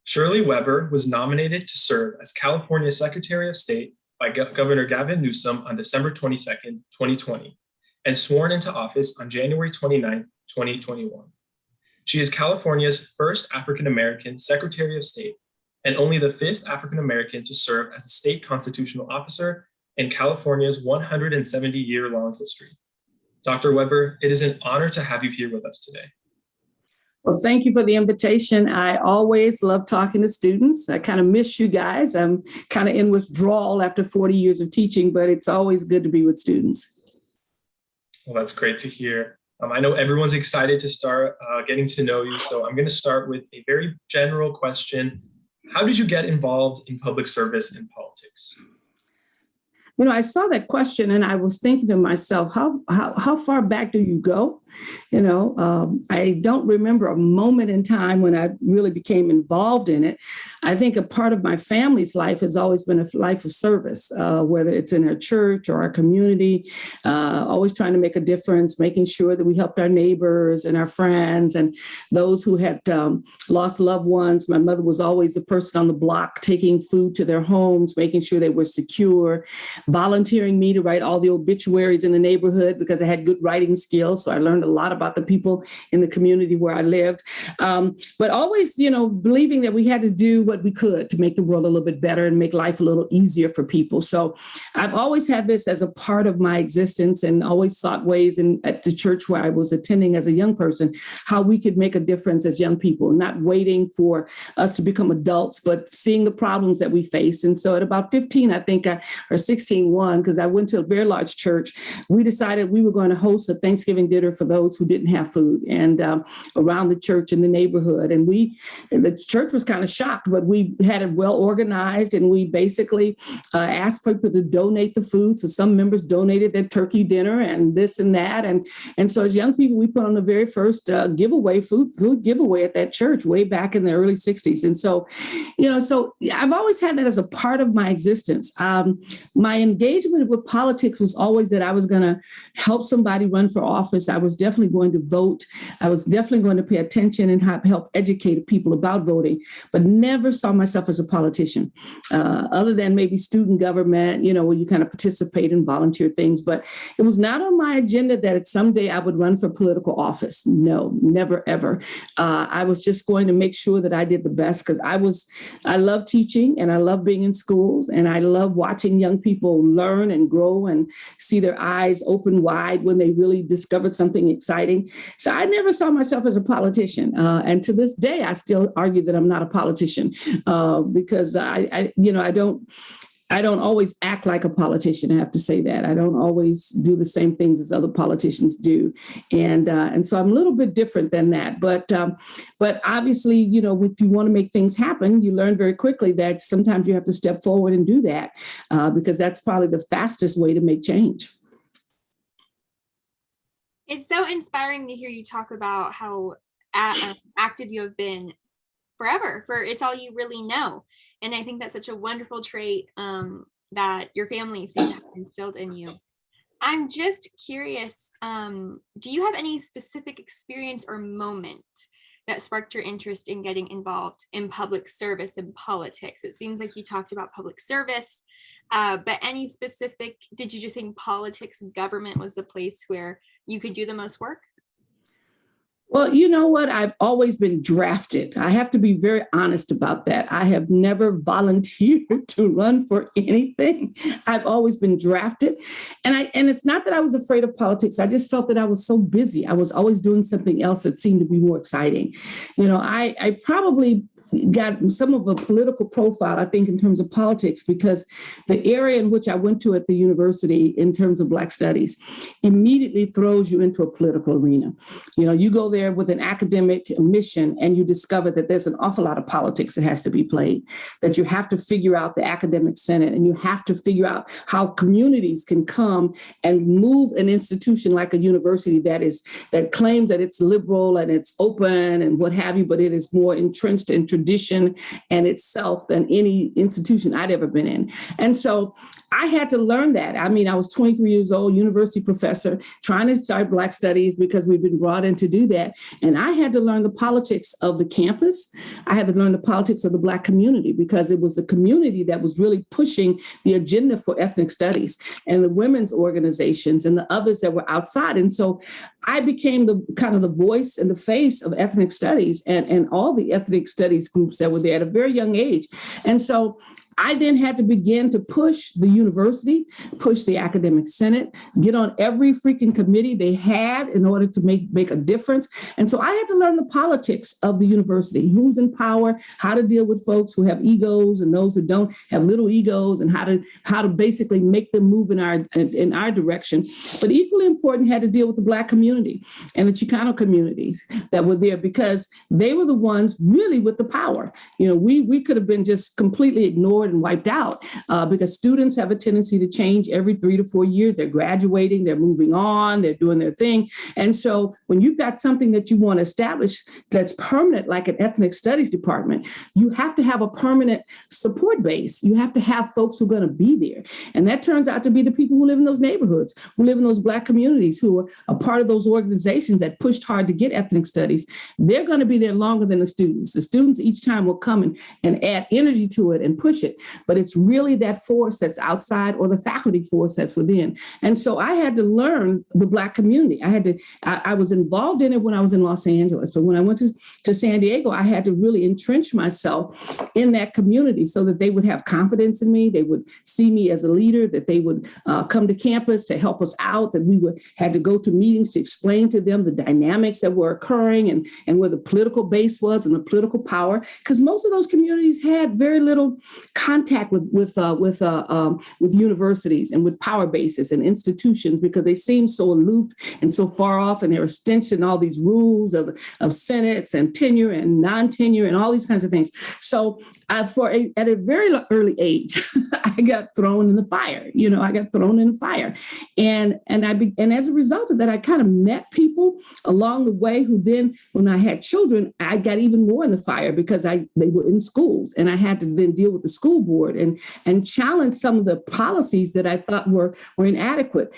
Shirley Weber was nominated to serve as California's Secretary of State by Governor Gavin Newsom on December 22nd, 2020, and sworn into office on January 29th, 2021. She is California's first African-American Secretary of State and only the fifth African-American to serve as a state constitutional officer in California's 170-year-long history. Dr. Weber, it is an honor to have you here with us today. Well, thank you for the invitation. I always love talking to students. I kind of miss you guys. I'm kind of in withdrawal after 40 years of teaching, but it's always good to be with students. Well, that's great to hear. I know everyone's excited to start getting to know you, so I'm going to start with a very general question. How did you get involved in public service and politics? You know, I saw that question and I was thinking to myself, how far back do you go? You know, I don't remember a moment in time when I really became involved in it. I think a part of my family's life has always been a life of service, whether it's in our church or our community, always trying to make a difference, making sure that we helped our neighbors and our friends and those who had lost loved ones. My mother was always the person on the block taking food to their homes, making sure they were secure, volunteering me to write all the obituaries in the neighborhood because I had good writing skills. So I learned a lot about the people in the community where I lived. But always, you know, believing that we had to do what we could to make the world a little bit better and make life a little easier for people. So I've always had this as a part of my existence and always sought ways at the church where I was attending as a young person, how we could make a difference as young people, not waiting for us to become adults, but seeing the problems that we face. And so at about 15, I think, or 16, because I went to a very large church, we decided we were going to host a Thanksgiving dinner for those who didn't have food and around the church in the neighborhood. And the church was kind of shocked, but we had it well organized and we basically asked people to donate the food. So some members donated their turkey dinner and this and that. And so as young people, we put on the very first giveaway, food giveaway at that church way back in the early 60s. And so, you know, so I've always had that as a part of my existence. My engagement with politics was always that I was going to help somebody run for office. I was definitely going to vote. I was definitely going to pay attention and help educate people about voting, but never saw myself as a politician, other than maybe student government, you know, where you kind of participate in volunteer things. But it was not on my agenda that someday I would run for political office. No, never, ever. I was just going to make sure that I did the best because I love teaching and I love being in schools and I love watching young people learn and grow and see their eyes open wide when they really discovered something exciting. So I never saw myself as a politician. And to this day, I still argue that I'm not a politician because I don't always act like a politician. I have to say that. I don't always do the same things as other politicians do. And so I'm a little bit different than that. But obviously, you know, if you want to make things happen, you learn very quickly that sometimes you have to step forward and do that because that's probably the fastest way to make change. It's so inspiring to hear you talk about how active you have been forever, for it's all you really know. And I think that's such a wonderful trait that your family seems to have instilled in you. I'm just curious, do you have any specific experience or moment that sparked your interest in getting involved in public service and politics? It seems like you talked about public service, but any specific, did you just think politics, government was the place where you could do the most work? Well, you know what? I've always been drafted. I have to be very honest about that. I have never volunteered to run for anything. I've always been drafted. And it's not that I was afraid of politics. I just felt that I was so busy. I was always doing something else that seemed to be more exciting. You know, I probably got some of a political profile, I think, in terms of politics, because the area in which I went to at the university in terms of Black studies immediately throws you into a political arena. You know, you go there with an academic mission and you discover that there's an awful lot of politics that has to be played, that you have to figure out the academic senate and you have to figure out how communities can come and move an institution like a university that claims that it's liberal and it's open and what have you, but it is more entrenched in tradition and itself than any institution I'd ever been in. And so I had to learn that. I mean, I was 23 years old, university professor, trying to start Black studies because we've been brought in to do that. And I had to learn the politics of the campus. I had to learn the politics of the Black community because it was the community that was really pushing the agenda for ethnic studies and the women's organizations and the others that were outside. And so I became the kind of the voice and the face of ethnic studies and all the ethnic studies groups that were there at a very young age. And so I then had to begin to push the university, push the academic senate, get on every freaking committee they had in order to make a difference. And so I had to learn the politics of the university, who's in power, how to deal with folks who have egos and those that don't have little egos, and how to basically make them move in our direction. But equally important, had to deal with the Black community and the Chicano communities that were there because they were the ones really with the power. You know, we could have been just completely ignored and wiped out because students have a tendency to change every 3 to 4 years. They're graduating, they're moving on, they're doing their thing. And so when you've got something that you want to establish that's permanent, like an ethnic studies department, you have to have a permanent support base. You have to have folks who are going to be there. And that turns out to be the people who live in those neighborhoods, who live in those Black communities, who are a part of those organizations that pushed hard to get ethnic studies. They're going to be there longer than the students. The students each time will come and add energy to it and push it. But it's really that force that's outside or the faculty force that's within. And so I had to learn the Black community. I was involved in it when I was in Los Angeles, but when I went to San Diego, I had to really entrench myself in that community so that they would have confidence in me. They would see me as a leader, that they would come to campus to help us out, that we had to go to meetings to explain to them the dynamics that were occurring and where the political base was and the political power, because most of those communities had very little contact with universities and with power bases and institutions because they seem so aloof and so far off, and they're stenched in all these rules of senates and tenure and non-tenure and all these kinds of things. So at a very early age, I got thrown in the fire. You know, I got thrown in the fire, and as a result of that, I kind of met people along the way who then, when I had children, I got even more in the fire because they were in schools, and I had to then deal with the school board and challenge some of the policies that I thought were inadequate.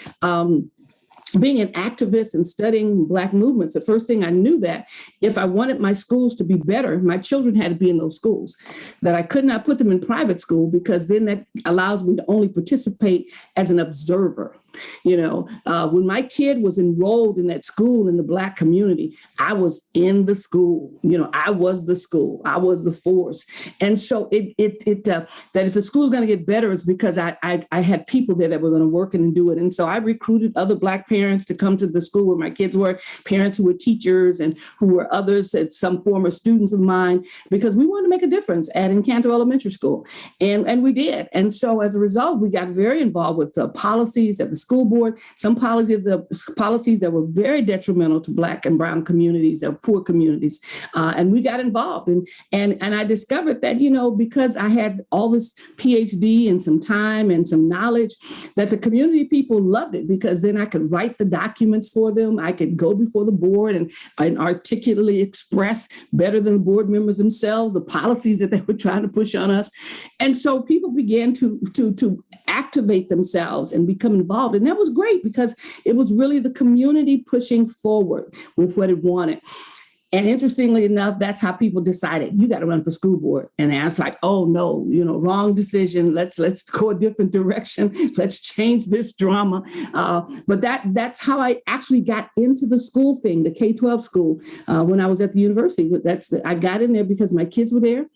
Being an activist and studying Black movements, the first thing I knew that if I wanted my schools to be better, my children had to be in those schools, that I could not put them in private school because then that allows me to only participate as an observer. You know, when my kid was enrolled in that school in the Black community, I was in the school. You know, I was the school. I was the force. And so that if the school's going to get better, it's because I had people there that were going to work and do it. And so I recruited other Black parents to come to the school where my kids were, parents who were teachers and who were others, some former students of mine, because we wanted to make a difference at Encanto Elementary School. And we did. And so as a result, we got very involved with the policies at the school board, some policies that were very detrimental to Black and brown communities or poor communities. And we got involved. And I discovered that, you know, because I had all this Ph.D. and some time and some knowledge, that the community people loved it because then I could write the documents for them. I could go before the board and articulately express better than the board members themselves the policies that they were trying to push on us. And so people began to activate themselves and become involved. And that was great because it was really the community pushing forward with what it wanted. And interestingly enough, that's how people decided, you got to run for school board. And I was like, oh no, you know, wrong decision. Let's go a different direction. Let's change this drama. But that's how I actually got into the school thing, the K-12 school, when I was at the university. I got in there because my kids were there,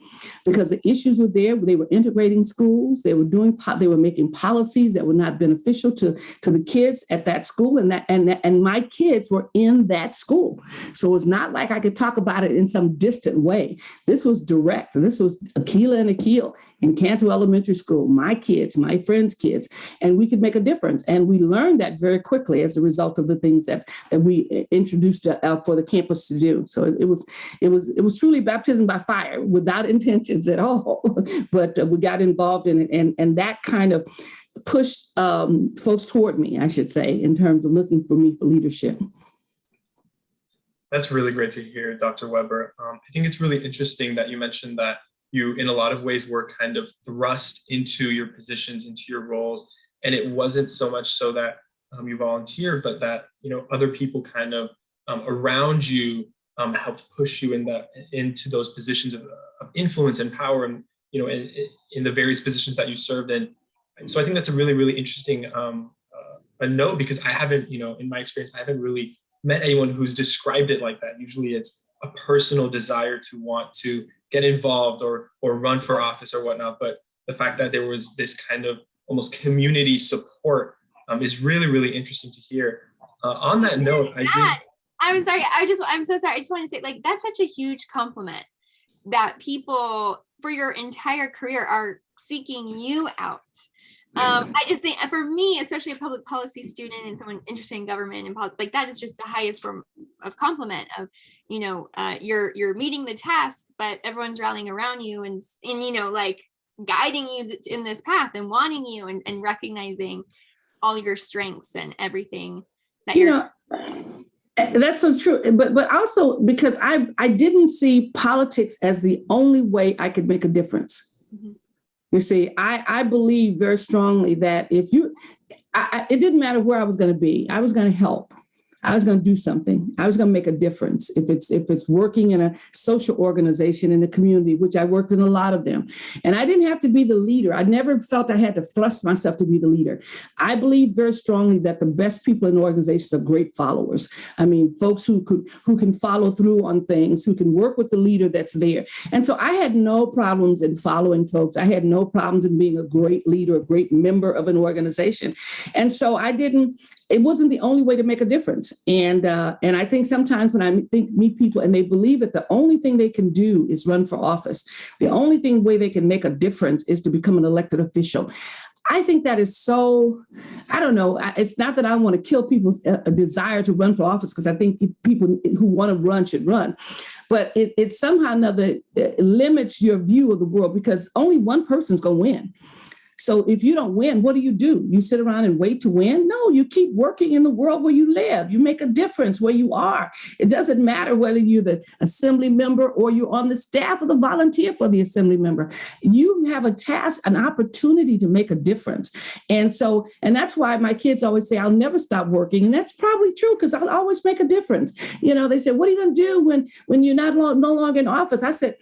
because the issues were there. They were integrating schools. They were making policies that were not beneficial to the kids at that school. And my kids were in that school. So it's not like I could talk about it in some distant way. This was direct. This was Akila and Akil in Canto Elementary School, my kids, my friends' kids, and we could make a difference. And we learned that very quickly as a result of the things that we introduced for the campus to do. So it was truly baptism by fire without intentions at all. But we got involved in it, and that kind of pushed folks toward me, I should say, in terms of looking for me for leadership. That's really great to hear, Dr. Weber. I think it's really interesting that you mentioned that you in a lot of ways were kind of thrust into your positions, into your roles. And it wasn't so much so that you volunteered, but that, other people kind of around you helped push you into those positions of influence and power, and, in the various positions that you served in. And so I think that's a really, really interesting a note, because I haven't, in my experience, I haven't really met anyone who's described it like that. Usually it's a personal desire to want to get involved or run for office or whatnot. But the fact that there was this kind of almost community support is really, really interesting to hear. On that note, I'm sorry. I'm so sorry. I just want to say, like, that's such a huge compliment that people for your entire career are seeking you out. I just think for me, especially a public policy student and someone interested in government and politics, like that is just the highest form of compliment of, you're meeting the task, but everyone's rallying around you and like guiding you in this path and wanting you and recognizing all your strengths and everything that that's so true. But also because I didn't see politics as the only way I could make a difference. Mm-hmm. You see, I believe very strongly that it didn't matter where I was going to be. I was going to help. I was going to do something. I was going to make a difference. If it's working in a social organization in the community, which I worked in a lot of them, and I didn't have to be the leader. I never felt I had to thrust myself to be the leader. I believe very strongly that the best people in organizations are great followers. I mean, folks who can follow through on things, who can work with the leader that's there. And so I had no problems in following folks. I had no problems in being a great leader, a great member of an organization. And so it wasn't the only way to make a difference. And I think sometimes when I meet people and they believe that the only thing they can do is run for office, the only way they can make a difference is to become an elected official. I think that is so, I don't know. It's not that I want to kill people's desire to run for office, because I think people who want to run should run. But it somehow or another limits your view of the world, because only one person's going to win. So if you don't win, what do? You sit around and wait to win? No, you keep working in the world where you live. You make a difference where you are. It doesn't matter whether you're the assembly member or you're on the staff or the volunteer for the assembly member. You have a task, an opportunity to make a difference. And that's why my kids always say, I'll never stop working. And that's probably true, because I'll always make a difference. They say, what are you going to do when you're no longer in office? I said,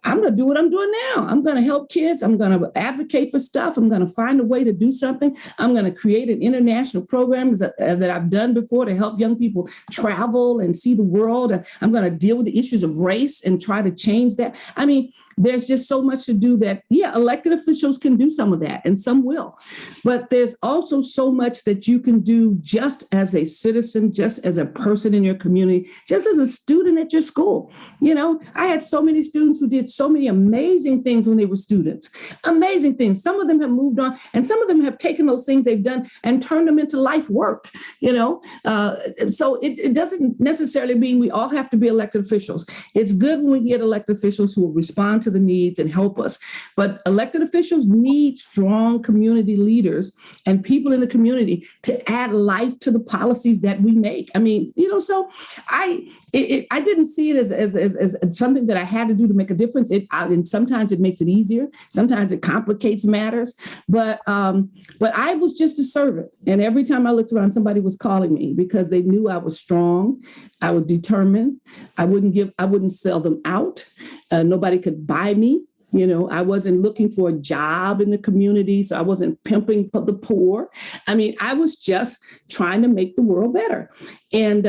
I'm going to do what I'm doing now. I'm going to help kids. I'm going to advocate for stuff. I'm going to find a way to do something. I'm going to create an international program that I've done before to help young people travel and see the world. I'm going to deal with the issues of race and try to change that. I mean, there's just so much to do that. Yeah, elected officials can do some of that, and some will. But there's also so much that you can do just as a citizen, just as a person in your community, just as a student at your school. I had so many students who did so many amazing things when they were students. Amazing things. Some of them have moved on, and some of them have taken those things they've done and turned them into life work. So it doesn't necessarily mean we all have to be elected officials. It's good when we get elected officials who will respond to the needs and help us. But elected officials need strong community leaders and people in the community to add life to the policies that we make. I mean, so I didn't see it as something that I had to do to make a difference. And sometimes it makes it easier. Sometimes it complicates matters. But I was just a servant. And every time I looked around, somebody was calling me, because they knew I was strong. I was determined. I wouldn't sell them out. Nobody could buy me. I wasn't looking for a job in the community, so I wasn't pimping the poor. I mean, I was just trying to make the world better. And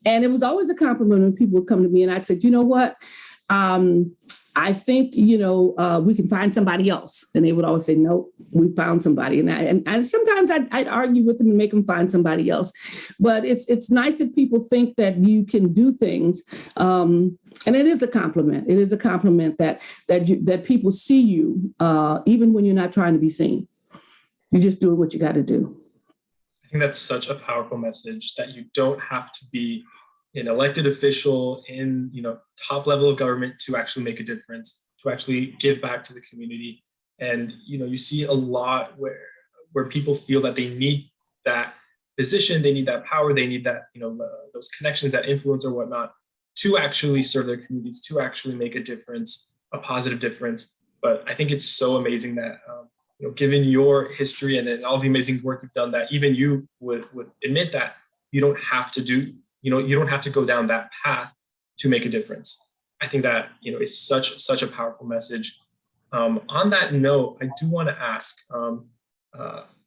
it was always a compliment when people would come to me and I'd say, you know what? I think, we can find somebody else. And they would always say, no, we found somebody. And sometimes I'd argue with them and make them find somebody else. But it's nice that people think that you can do things. And it is a compliment. It is a compliment that people see you, even when you're not trying to be seen. You're just doing what you got to do. I think that's such a powerful message, that you don't have to be an elected official in top level of government to actually make a difference, to actually give back to the community. And you see a lot where people feel that they need that position, they need that power, they need that those connections, that influence or whatnot, to actually serve their communities, to actually make a difference. a positive difference. But I think it's so amazing that, given your history and then all the amazing work you've done, that even you would admit that you don't have to you don't have to go down that path to make a difference. I think that, is such a powerful message. On that note, I do want to ask, I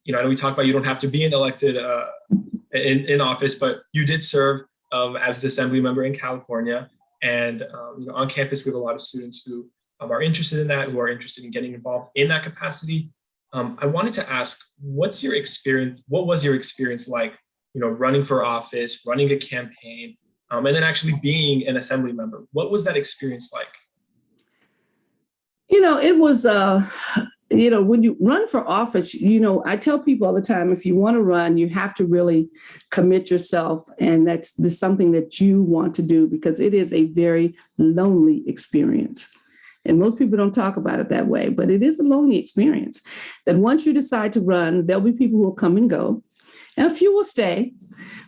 know we talked about you don't have to be an elected in office, but you did serve as an assembly member in California. And on campus, we have a lot of students who are interested in that, who are interested in getting involved in that capacity. I wanted to ask, what was your experience like, running for office, running a campaign, and then actually being an assembly member? What was that experience like? It was, when you run for office, I tell people all the time, if you want to run, you have to really commit yourself. And that's something that you want to do, because it is a very lonely experience. And most people don't talk about it that way, but it is a lonely experience. That once you decide to run, there'll be people who will come and go, and a few will stay.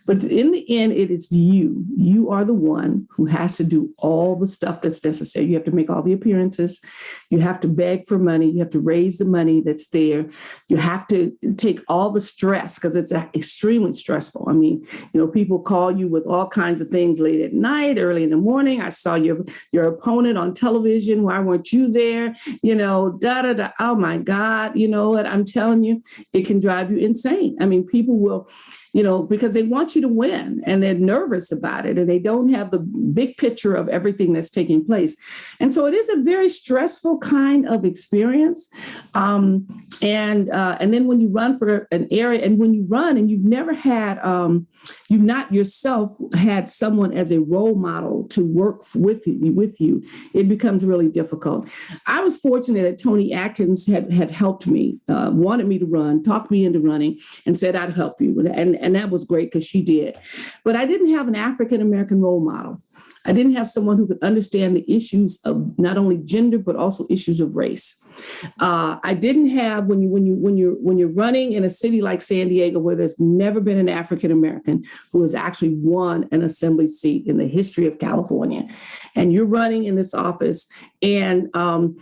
But in the end, it is you. You are the one who has to do all the stuff that's necessary. You have to make all the appearances. You have to beg for money. You have to raise the money that's there. You have to take all the stress, because it's extremely stressful. I mean, people call you with all kinds of things late at night, early in the morning. I saw your opponent on television. Why weren't you there? Oh my God. You know what? I'm telling you, it can drive you insane. I mean, people will, because they want you to win, and they're nervous about it, and they don't have the big picture of everything that's taking place. And so it is a very stressful kind of experience. And then when you run for an area, and when you run and you've never had, you've not yourself had someone as a role model to work with you, it becomes really difficult. I was fortunate that Tony Atkins had helped me, wanted me to run, talked me into running, and said, I'd help you. And that was great, because she did. But I didn't have an African-American role model. I didn't have someone who could understand the issues of not only gender, but also issues of race. I didn't have, when you're running in a city like San Diego, where there's never been an African American who has actually won an assembly seat in the history of California, and you're running in this office, and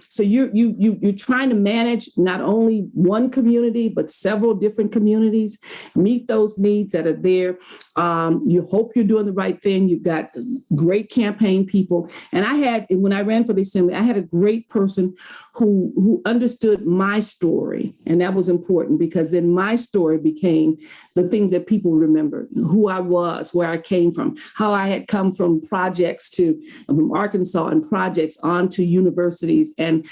so you're trying to manage not only one community but several different communities, meet those needs that are there. You hope you're doing the right thing. You've got great campaign people, and when I ran for the assembly, I had a great person who understood my story. And that was important, because then my story became the things that people remembered: who I was, where I came from, how I had come from from Arkansas and projects onto universities, and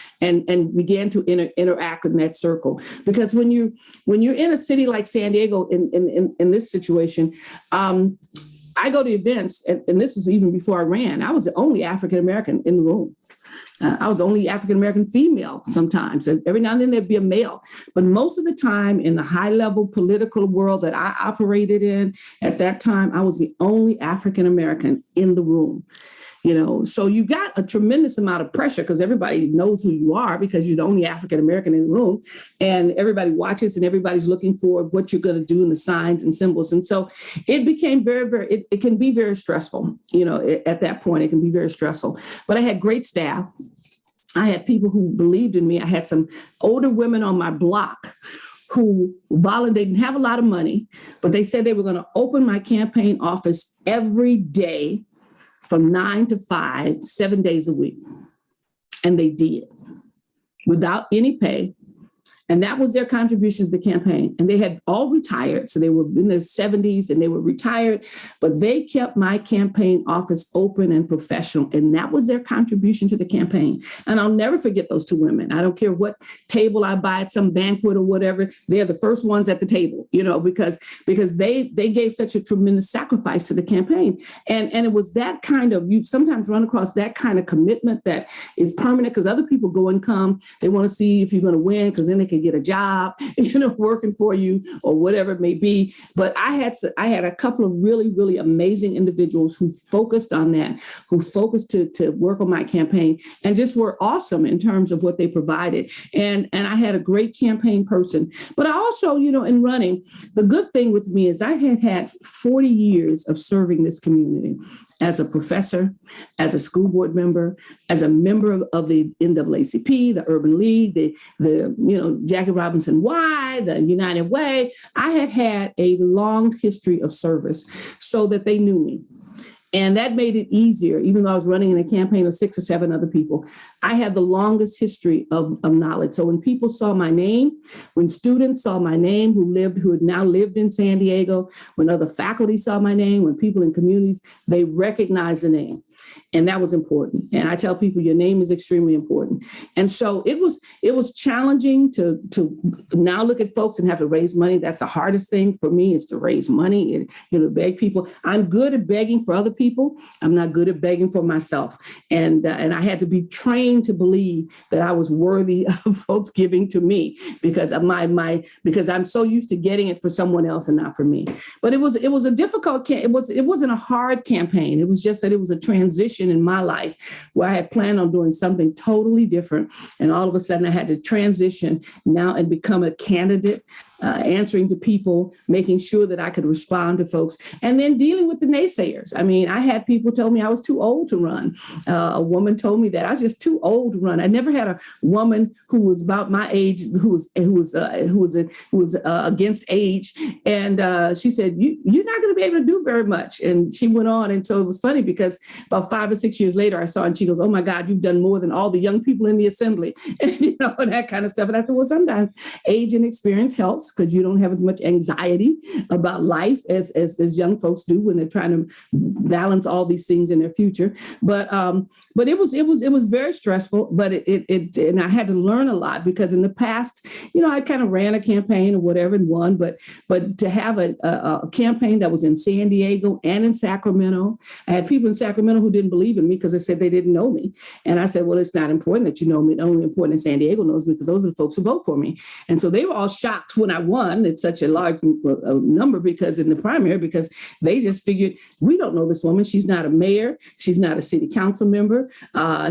began to interact in that circle. Because when you're in a city like San Diego, in this situation, I go to events, and this is even before I ran. I was the only African American in the room. I was only African-American female sometimes. And every now and then there'd be a male. But most of the time, in the high-level political world that I operated in at that time, I was the only African-American in the room. So you got a tremendous amount of pressure, because everybody knows who you are, because you're the only African-American in the room, and everybody watches, and everybody's looking for what you're going to do, and the signs and symbols. And so it became very, very, it can be very stressful. At that point, it can be very stressful. But I had great staff. I had people who believed in me. I had some older women on my block who volunteered. They didn't have a lot of money, but they said they were going to open my campaign office every day from 9 to 5, 7 days a week. And they did, without any pay. And that was their contribution to the campaign. And they had all retired. So they were in their 70s and they were retired, but they kept my campaign office open and professional. And that was their contribution to the campaign. And I'll never forget those two women. I don't care what table I buy at some banquet or whatever. They're the first ones at the table, because they gave such a tremendous sacrifice to the campaign. And it was that kind of, you sometimes run across that kind of commitment that is permanent, because other people go and come. They want to see if you're going to win, because then they can get a job, working for you or whatever it may be. But I had a couple of really, really amazing individuals who focused on that, who focused to work on my campaign, and just were awesome in terms of what they provided. And I had a great campaign person. But I also, in running, the good thing with me is I had 40 years of serving this community. as a professor, as a school board member, as a member of the NAACP, the Urban League, the Jackie Robinson Y, the United Way. I had a long history of service so that they knew me. And that made it easier, even though I was running in a campaign of 6 or 7 other people. I had the longest history of knowledge. So when people saw my name, when students saw my name who had now lived in San Diego, when other faculty saw my name, when people in communities, they recognized the name. And that was important. And I tell people your name is extremely important. And so it was challenging to now look at folks and have to raise money. That's the hardest thing for me, is to raise money and beg people. I'm good at begging for other people. I'm not good at begging for myself. And I had to be trained to believe that I was worthy of folks giving to me because of because I'm so used to getting it for someone else and not for me. But it was a difficult it wasn't a hard campaign. It was just that it was a transition in my life where I had planned on doing something totally different. And all of a sudden I had to transition now and become a candidate, answering to people, making sure that I could respond to folks, and then dealing with the naysayers. I mean, I had people tell me I was too old to run. A woman told me that I was just too old to run. I never had a woman who was about my age who was against age, and she said, "You're not going to be able to do very much." And she went on, and so it was funny because about 5 or 6 years later, I saw, and she goes, "Oh my God, you've done more than all the young people in the assembly," and that kind of stuff. And I said, "Well, sometimes age and experience helps, because you don't have as much anxiety about life as young folks do when they're trying to balance all these things in their future." But it was very stressful. But and I had to learn a lot, because in the past, I kind of ran a campaign or whatever and won. But to have a campaign that was in San Diego and in Sacramento, I had people in Sacramento who didn't believe in me because they said they didn't know me. And I said, well, it's not important that you know me. It's only important that San Diego knows me, because those are the folks who vote for me. And so they were all shocked when I won. It's such a large number because in the primary, because they just figured, we don't know this woman. She's not a mayor. She's not a city council member.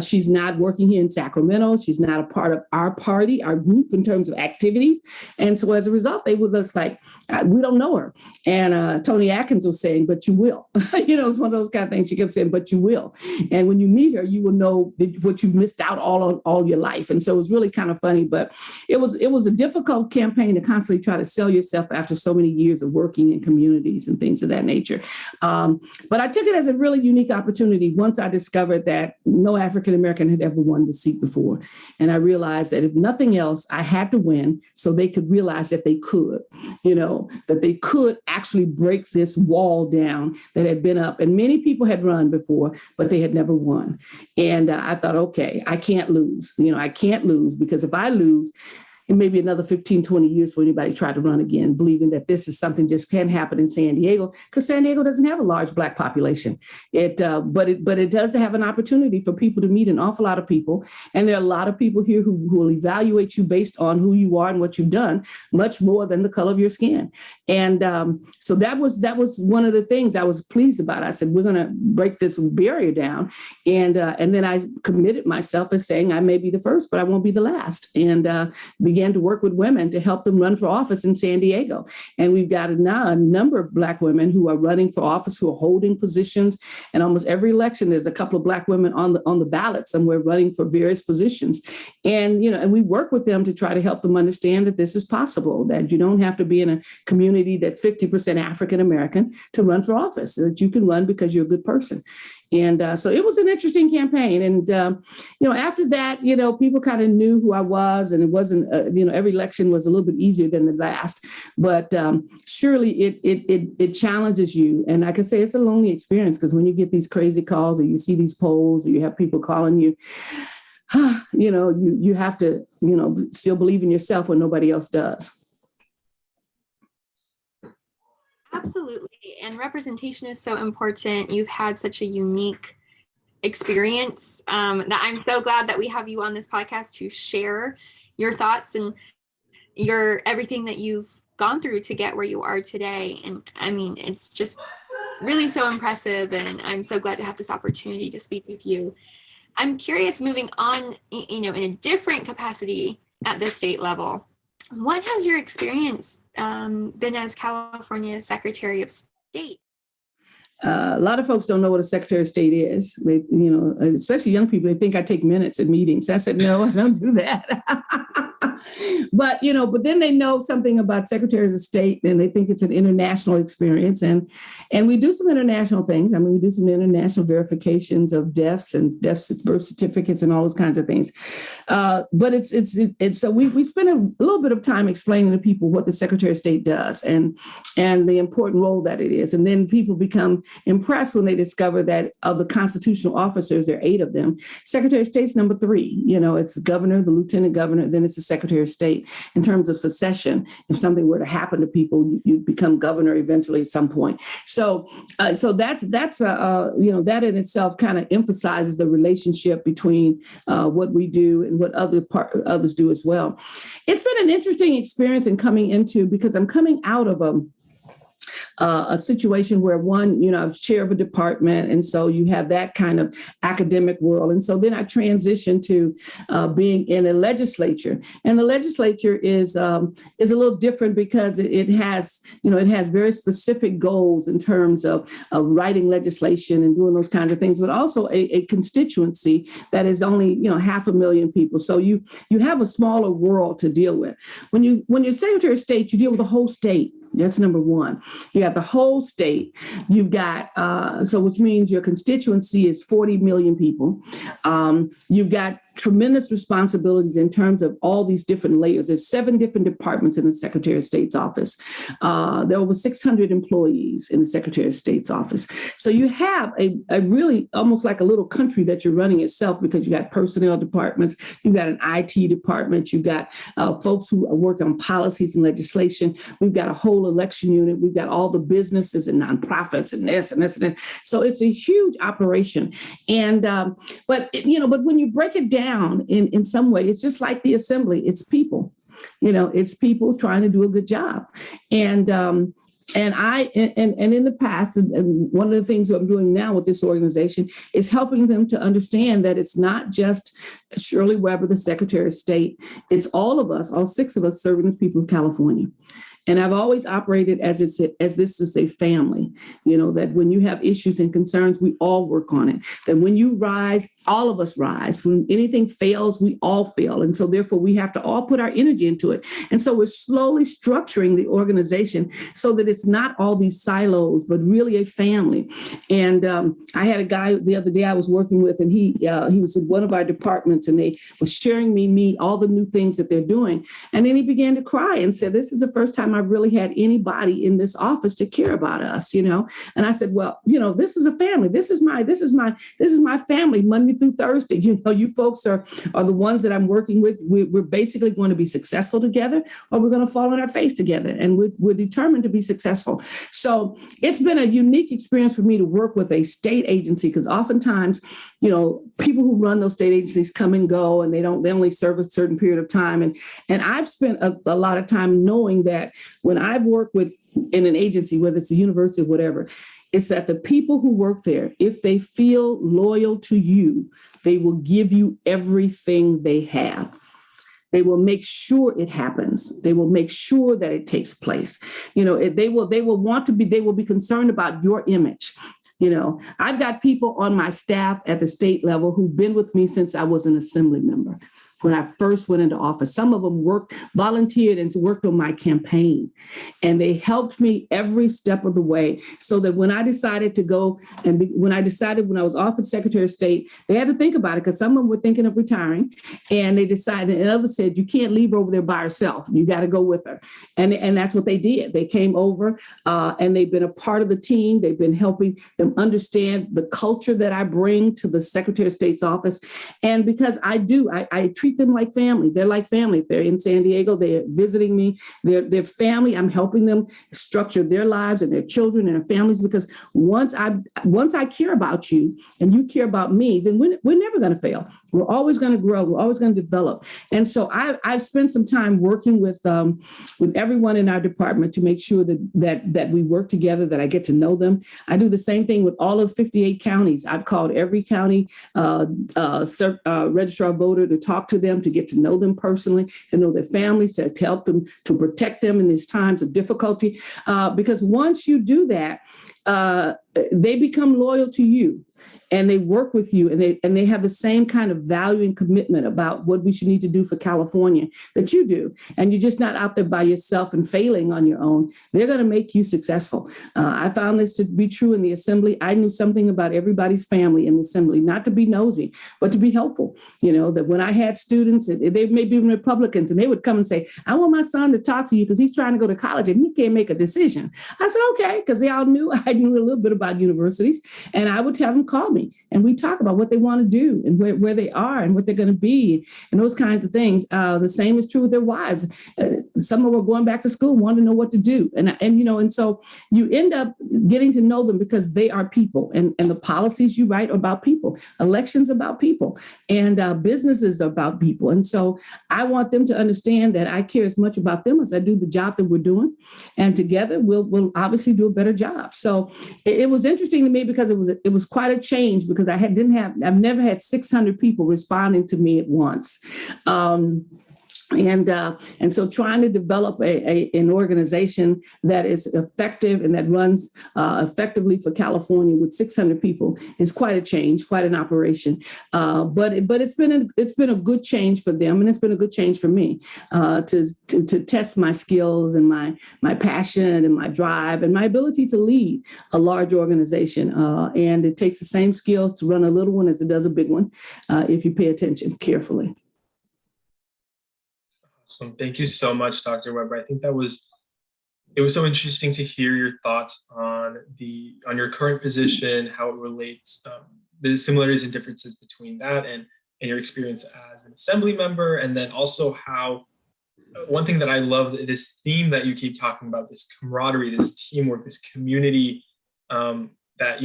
She's not working here in Sacramento. She's not a part of our party, our group in terms of activities. And so as a result, they would look like, we don't know her. And Tony Atkins was saying, but you will. It's one of those kind of things. She kept saying, but you will. And when you meet her, you will know what you've missed out all your life. And so it was really kind of funny, but it was a difficult campaign to constantly try to sell yourself after so many years of working in communities and things of that nature. But I took it as a really unique opportunity once I discovered that no African-American had ever won the seat before. And I realized that if nothing else, I had to win so they could realize that they could, that they could actually break this wall down that had been up. And many people had run before, but they had never won. And I thought, okay, I can't lose. I can't lose, because if I lose, it may be another 15, 20 years for anybody to try to run again, believing that this is something just can't happen in San Diego, because San Diego doesn't have a large Black population. But it does have an opportunity for people to meet an awful lot of people. And there are a lot of people here who will evaluate you based on who you are and what you've done, much more than the color of your skin. And so that was one of the things I was pleased about. I said, we're going to break this barrier down. And then I committed myself as saying, I may be the first, but I won't be the last. And began to work with women to help them run for office in San Diego. And we've got now a number of Black women who are running for office, who are holding positions. And almost every election, there's a couple of Black women on the ballot somewhere running for various positions. And, and we work with them to try to help them understand that this is possible, that you don't have to be in a community that's 50% African-American to run for office, that you can run because you're a good person. And so it was an interesting campaign. And, after that, people kind of knew who I was, and it wasn't, every election was a little bit easier than the last. But surely it challenges you. And like I say, it's a lonely experience, because when you get these crazy calls, or you see these polls, or you have people calling you, you have to, still believe in yourself when nobody else does. Absolutely. And representation is so important. You've had such a unique experience that I'm so glad that we have you on this podcast to share your thoughts and everything that you've gone through to get where you are today. And I mean, it's just really so impressive. And I'm so glad to have this opportunity to speak with you. I'm curious, moving on, in a different capacity at the state level. What has your experience been as California's Secretary of State? A lot of folks don't know what a Secretary of State is. They, especially young people, they think I take minutes at meetings. I said, no, I don't do that. But then they know something about Secretaries of State, and they think it's an international experience. And we do some international things. I mean, we do some international verifications of deaths and birth certificates and all those kinds of things. But it's so we spend a little bit of time explaining to people what the Secretary of State does and the important role that it is. And then people become impressed when they discover that of the constitutional officers, there are 8 of them. Secretary of State's number 3. It's the governor, the lieutenant governor, then it's the Secretary of State. In terms of succession, if something were to happen to people, you become governor eventually at some point. So that's that in itself kind of emphasizes the relationship between what we do and what others do as well. It's been an interesting experience in coming into, because I'm coming out of a situation where I was chair of a department. And so you have that kind of academic world. And so then I transitioned to being in a legislature. And the legislature is a little different because it has very specific goals in terms of writing legislation and doing those kinds of things, but also a constituency that is only, 500,000 people. So you have a smaller world to deal with. When you're Secretary of State, you deal with the whole state. That's number one. You got the whole state. You've got, which means your constituency is 40 million people. You've got tremendous responsibilities in terms of all these different layers. There's 7 different departments in the Secretary of State's office. There are over 600 employees in the Secretary of State's office. So you have a really almost like a little country that you're running itself, because you got personnel departments, you've got an IT department, you've got folks who work on policies and legislation. We've got a whole election unit. We've got all the businesses and nonprofits and this and this and that. So it's a huge operation. And but when you break it down in some way, it's just like the assembly. It's people, it's people trying to do a good job. And in the past, and one of the things that I'm doing now with this organization is helping them to understand that it's not just Shirley Weber, the Secretary of State. It's all of us, all 6 of us serving the people of California. And I've always operated as this is a family, that when you have issues and concerns, we all work on it. That when you rise, all of us rise. When anything fails, we all fail. And so therefore, we have to all put our energy into it. And so we're slowly structuring the organization so that it's not all these silos, but really a family. And I had a guy the other day I was working with, and he was in one of our departments, and they were sharing me all the new things that they're doing. And then he began to cry and said, "This is the first time I've really had anybody in this office to care about us, And I said, well, this is a family. This is my family Monday through Thursday. You folks are the ones that I'm working with. We're basically going to be successful together, or we're going to fall on our face together. And we're determined to be successful. So it's been a unique experience for me to work with a state agency, because oftentimes, people who run those state agencies come and go, and they only serve a certain period of time. And I've spent a lot of time knowing that when I've worked in an agency, whether it's a university or whatever, it's that the people who work there, if they feel loyal to you, they will give you everything they have. They will make sure it happens. They will make sure that it takes place. They will be concerned about your image. I've got people on my staff at the state level who've been with me since I was an assembly member. When I first went into office, some of them volunteered and worked on my campaign, and they helped me every step of the way, so that when I decided to go when I was offered Secretary of State, they had to think about it, because some of them were thinking of retiring, and they decided, and others said, you can't leave her over there by herself. You got to go with her. And that's what they did. They came over and they've been a part of the team. They've been helping them understand the culture that I bring to the Secretary of State's office. And because I treat them like family. They're like family. If they're in San Diego, they're visiting me. They're family. I'm helping them structure their lives and their children and their families, because once I care about you and you care about me, then we're never going to fail. We're always going to grow. We're always going to develop. And so I've spent some time working with everyone in our department to make sure that we work together, that I get to know them. I do the same thing with all of 58 counties. I've called every county registrar voter to talk to them, to get to know them personally, to know their families, to help them, to protect them in these times of difficulty. Because once you do that, they become loyal to you. And they work with you, and they have the same kind of value and commitment about what we should need to do for California that you do. And you're just not out there by yourself and failing on your own. They're going to make you successful. I found this to be true in the assembly. I knew something about everybody's family in the assembly, not to be nosy, but to be helpful. You know, that when I had students, they may be Republicans, and they would come and say, I want my son to talk to you because he's trying to go to college and he can't make a decision. I said, okay, because they all knew I knew a little bit about universities, and I would have them call me. And we talk about what they want to do and where they are and what they're going to be and those kinds of things. The same is true with their wives. Some of them are going back to school, want to know what to do. And so you end up getting to know them because they are people, and the policies you write are about people, elections about people, and businesses are about people. And so I want them to understand that I care as much about them as I do the job that we're doing. And together we'll obviously do a better job. So it was interesting to me because it was quite a change, because I've never had 600 people responding to me at once. And so trying to develop an organization that is effective and that runs effectively for California with 600 people is quite a change, quite an operation. But it's been a good change for them, and it's been a good change for me to test my skills and my passion and my drive and my ability to lead a large organization. And it takes the same skills to run a little one as it does a big one, if you pay attention carefully. Awesome. Thank you so much, Dr. Weber. I think it was so interesting to hear your thoughts on your current position, how it relates, the similarities and differences between that and your experience as an assembly member. And then also how one thing that I love, this theme that you keep talking about, this camaraderie, this teamwork, this community, that,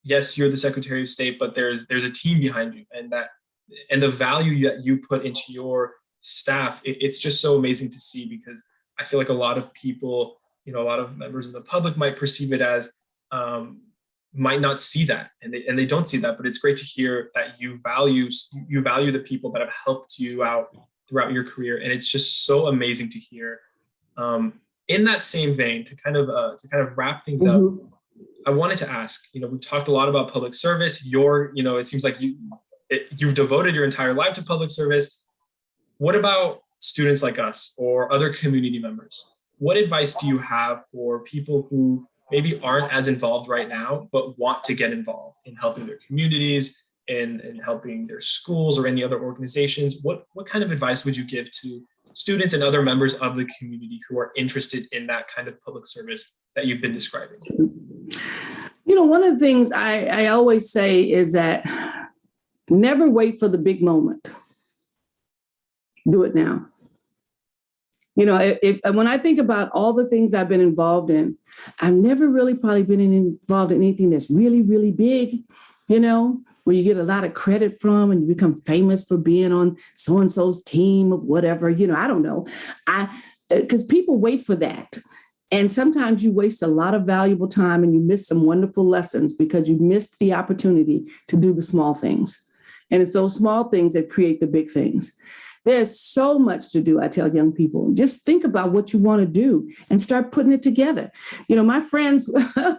yes, you're the Secretary of State, but there's a team behind you, and the value that you put into your staff, it's just so amazing to see, because I feel like a lot of people, a lot of members of the public might perceive it as, might not see that, and they don't see that, but it's great to hear that you value the people that have helped you out throughout your career. And it's just so amazing to hear. In that same vein, to kind of wrap things up, I wanted to ask, we talked a lot about public service. It seems like you've devoted your entire life to public service. What about students like us or other community members? What advice do you have for people who maybe aren't as involved right now, but want to get involved in helping their communities and helping their schools or any other organizations? What kind of advice would you give to students and other members of the community who are interested in that kind of public service that you've been describing? One of the things I always say is that never wait for the big moment. Do it now. When I think about all the things I've been involved in, I've never really probably been involved in anything that's really, really big, where you get a lot of credit from and you become famous for being on so-and-so's team or whatever, I don't know. Because people wait for that. And sometimes you waste a lot of valuable time and you miss some wonderful lessons because you missed the opportunity to do the small things. And it's those small things that create the big things. There's so much to do, I tell young people. Just think about what you want to do and start putting it together. My friends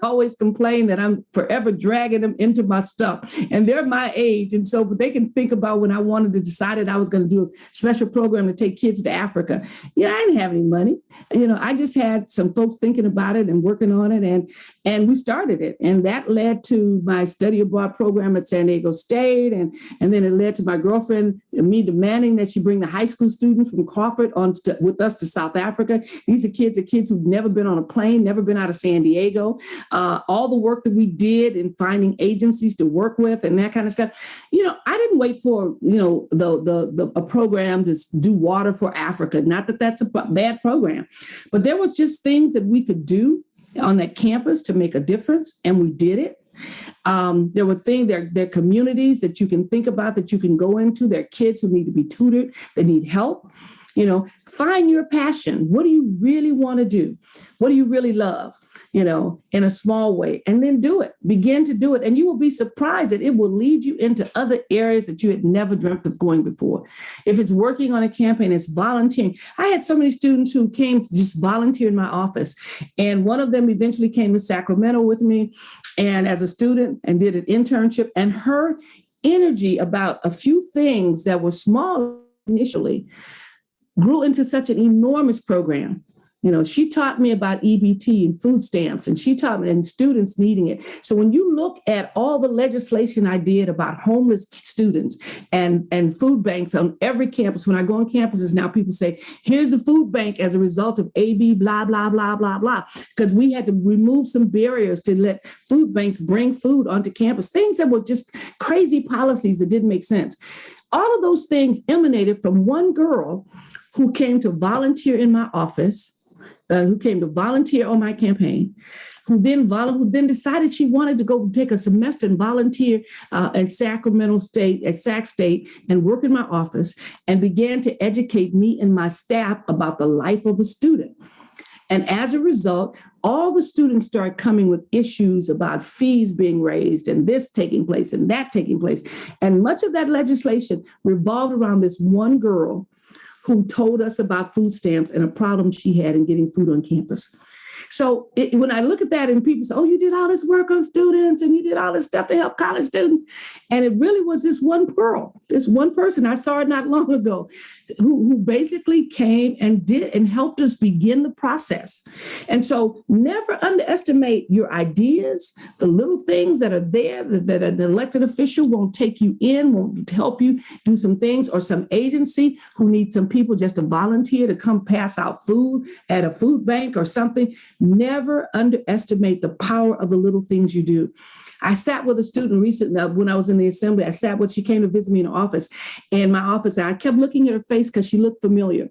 always complain that I'm forever dragging them into my stuff, and they're my age. And so, but they can think about when I wanted to decide that I was going to do a special program to take kids to Africa. I didn't have any money. I just had some folks thinking about it and working on it, and we started it. And that led to my study abroad program at San Diego State. And then it led to my girlfriend, me demanding that she bring the high school students from Crawford with us to South Africa. These are kids who've never been on a plane, never been out of San Diego. All the work that we did in finding agencies to work with and that kind of stuff. I didn't wait for, a program to do water for Africa. Not that that's a bad program, but there was just things that we could do on that campus to make a difference. And we did it. There were things, there are communities that you can think about that you can go into. There are kids who need to be tutored, that need help. Find your passion. What do you really want to do? What do you really love? in a small way, and then do it. Begin to do it. And you will be surprised that it will lead you into other areas that you had never dreamt of going before. If it's working on a campaign, it's volunteering. I had so many students who came to just volunteer in my office. And one of them eventually came to Sacramento with me and as a student and did an internship. And her energy about a few things that were small initially grew into such an enormous program. She taught me about EBT and food stamps, and she taught me and students needing it. So when you look at all the legislation I did about homeless students and food banks on every campus, when I go on campuses now, people say, here's a food bank as a result of AB, blah, blah, blah, blah, blah, because we had to remove some barriers to let food banks bring food onto campus, things that were just crazy policies that didn't make sense. All of those things emanated from one girl who came to volunteer in my office, who came to volunteer on my campaign, who then decided she wanted to go take a semester and volunteer at Sacramento State, at Sac State, and work in my office, and began to educate me and my staff about the life of a student. And as a result, all the students started coming with issues about fees being raised and this taking place and that taking place. And much of that legislation revolved around this one girl who told us about food stamps and a problem she had in getting food on campus. So when I look at that and people say, oh, you did all this work on students and you did all this stuff to help college students. And it really was this one girl, this one person. I saw it not long ago who basically came and did and helped us begin the process. And so never underestimate your ideas, the little things that are there that an elected official won't take you in, won't help you do some things, or some agency who needs some people just to volunteer to come pass out food at a food bank or something. Never underestimate the power of the little things you do. I sat with a student recently when I was in the assembly. She came to visit me in the office. In my office, I kept looking at her face because she looked familiar.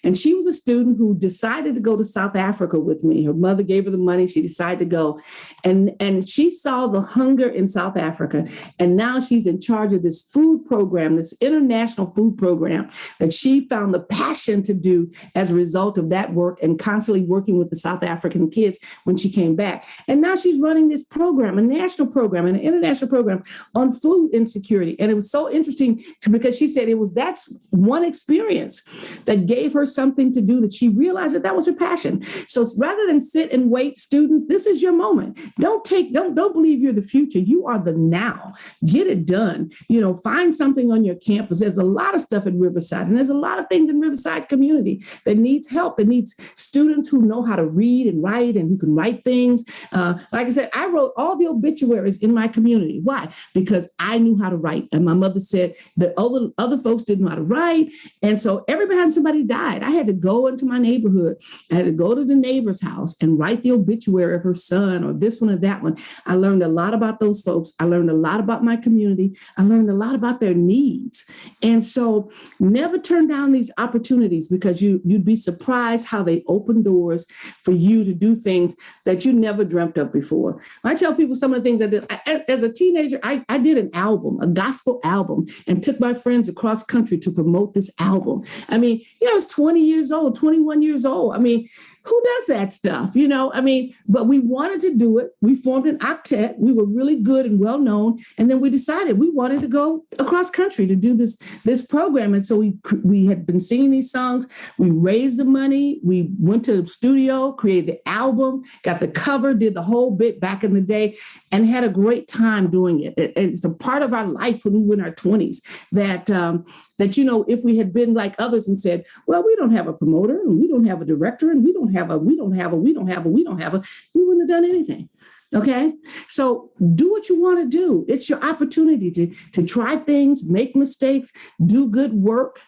And she was a student who decided to go to South Africa with me. Her mother gave her the money. She decided to go. And she saw the hunger in South Africa. And now she's in charge of this food program, this international food program that she found the passion to do as a result of that work and constantly working with the South African kids when she came back. And now she's running this program, a national program and an international program on food insecurity. And it was so interesting because she said that's one experience that gave her something to do, that she realized that was her passion. So rather than sit and wait, students, this is your moment. Don't believe you're the future. You are the now. Get it done. Find something on your campus. There's a lot of stuff in Riverside, and there's a lot of things in Riverside community that needs help, that needs students who know how to read and write and who can write things. Like I said, I wrote all the obituaries in my community. Why? Because I knew how to write. And my mother said that other folks didn't know how to write. And so every time somebody died, I had to go into my neighborhood. I had to go to the neighbor's house and write the obituary of her son or this one or that one. I learned a lot about those folks. I learned a lot about my community. I learned a lot about their needs. And so never turn down these opportunities, because you'd be surprised how they open doors for you to do things that you never dreamt of before. I tell people some of the things I did. As a teenager, I did an album, a gospel album, and took my friends across country to promote this album. I mean, I was 20 years old, 21 years old. I mean, who does that stuff? But we wanted to do it. We formed an octet. We were really good and well known. And then we decided we wanted to go across country to do this program. And so we had been singing these songs. We raised the money. We went to the studio, created the album, got the cover, did the whole bit back in the day, and had a great time doing it. It's a part of our life when we were in our 20s that if we had been like others and said, well, we don't have a promoter and we don't have a director and we don't have a, we wouldn't have done anything. Okay. So do what you want to do. It's your opportunity to try things, make mistakes, do good work,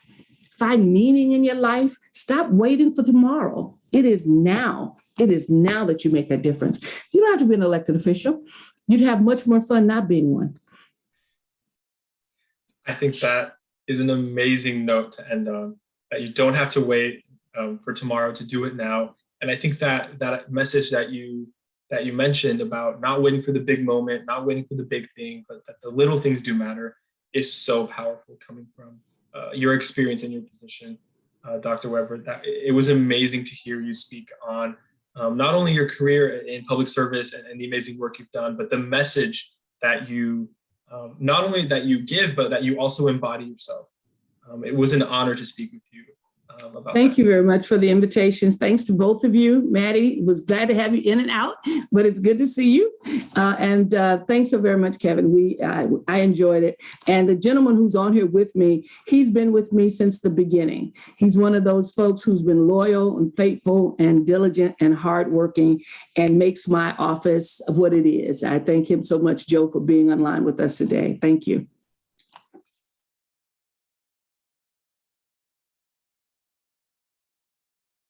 find meaning in your life. Stop waiting for tomorrow. It is now. It is now that you make that difference. You don't have to be an elected official. You'd have much more fun not being one. I think that is an amazing note to end on, that you don't have to wait for tomorrow to do it now. And I think that message that you mentioned about not waiting for the big moment, not waiting for the big thing, but that the little things do matter, is so powerful, coming from your experience and your position, Dr. Weber. That it was amazing to hear you speak on not only your career in public service and the amazing work you've done, but the message that you, not only that you give, but that you also embody yourself. It was an honor to speak with you about Thank that. you very much for the invitations. Thanks to both of you. Maddie, was glad to have you in and out, but it's good to see you. And thanks so very much, Kevin. I enjoyed it. And the gentleman who's on here with me, he's been with me since the beginning. He's one of those folks who's been loyal and faithful and diligent and hardworking and makes my office what it is. I thank him so much, Joe, for being online with us today. Thank you.